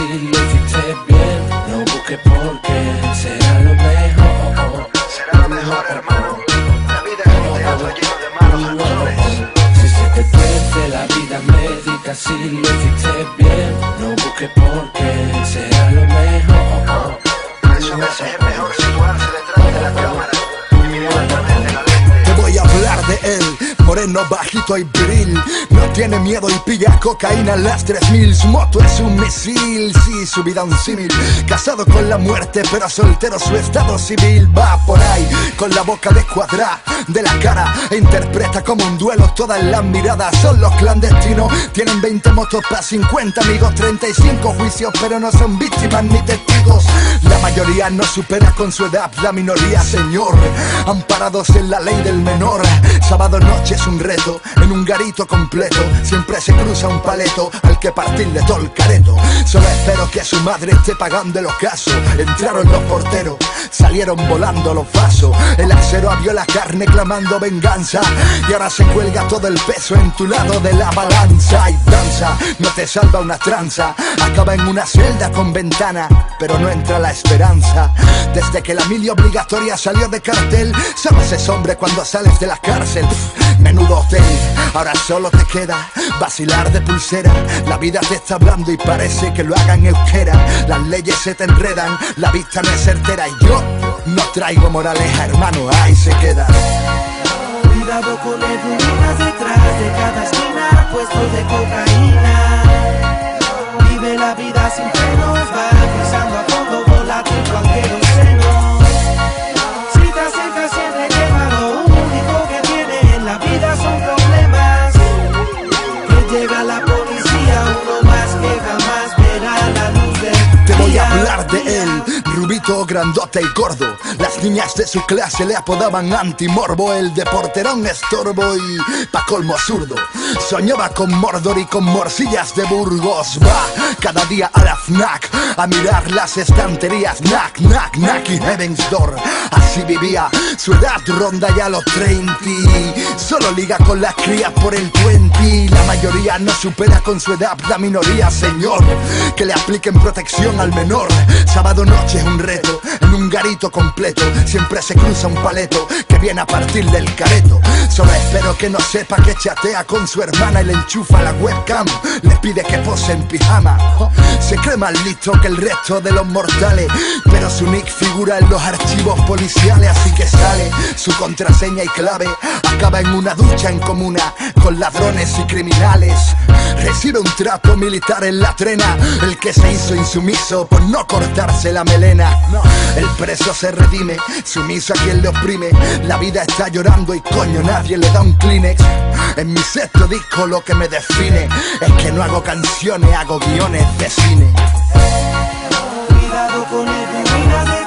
si lo hiciste bien. No busques por qué, será lo mejor. Será lo mejor, hermano. La vida es un teatro lleno de malos actores. Si se te tuerce la vida médica, si lo hiciste bien. No busques por qué, será lo mejor. Por eso a veces es mejor situarse detrás de la cámara y mirar a través de la lente. Te voy a hablar de él, moreno, bajito y viril. No tiene miedo y pilla cocaína a las 3000. Su moto es un misil, sí, su vida un símil. Casado con la muerte, pero soltero su estado civil. Va por ahí, con la boca descuadrada de la cara, e interpreta como un duelo todas las miradas. Son los clandestinos, tienen 20 motos para 50 amigos, 35 juicios, pero no son víctimas ni testigos. La mayoría no supera con su edad, la minoría, señor, amparados en la ley del menor. Sábado noche es un reto, en un garito completo siempre se cruza un paleto al que partirle todo el careto. Solo espero que su madre esté pagando el ocaso. Entraron los porteros, salieron volando los vasos. El acero abrió la carne clamando venganza, y ahora se cuelga todo el peso en tu lado de la balanza. Y danza, no te salva una tranza, acaba en una celda con ventana, pero no entra la esperanza. Desde que la mili obligatoria salió de cartel, sabes es hombre cuando sales de la cárcel. Menudo hotel, ahora solo te queda vacilar de pulsera. La vida te está hablando y parece que lo hagan euskera. Las leyes se te enredan, la vista no es certera, y yo no traigo moraleja, hermano, ahí se queda. Cuidado con el ruinas detrás de cada esquina, puestos de cocaína. Vive la vida sin frenos, va pisando a fondo, volátil al queroseno. Si te acercas siempre lleva lo único que tiene en la vida son problemas. Que llega la policía, uno más que jamás verá la luz del día. Te voy a hablar de él, rubito, grandote y gordo. Las niñas de su clase le apodaban antimorbo. El de porterón estorbo y pa' colmo zurdo. Soñaba con Mordor y con morcillas de Burgos. Va cada día a la FNAC a mirar las estanterías. Knack, knack, knack y Heaven's Door. Así vivía, su edad ronda ya los 30. Solo liga con las crías por el 20. La mayoría no supera con su edad, la minoría, señor, que le apliquen protección al menor. Sábado noche es un reto, en un garito completo siempre se cruza un paleto que viene a partirle el careto. Solo espero que no sepa que chatea con su hermana y le enchufa la webcam, le pide que pose en pijama. Se cree más listo que el resto de los mortales, pero su nick figura en los archivos policiales. Así que sale su contraseña y clave, acaba en una ducha en comuna con ladrones y criminales. Recibe un trato militar en la trena, el que se hizo insumiso por no cortarse la melena. El preso se redime, sumiso a quien le oprime. La vida está llorando y coño nadie le da un Kleenex. En mi sexto disco lo que me define es que no hago canciones, hago guiones de cine. Cuidado con el ruinas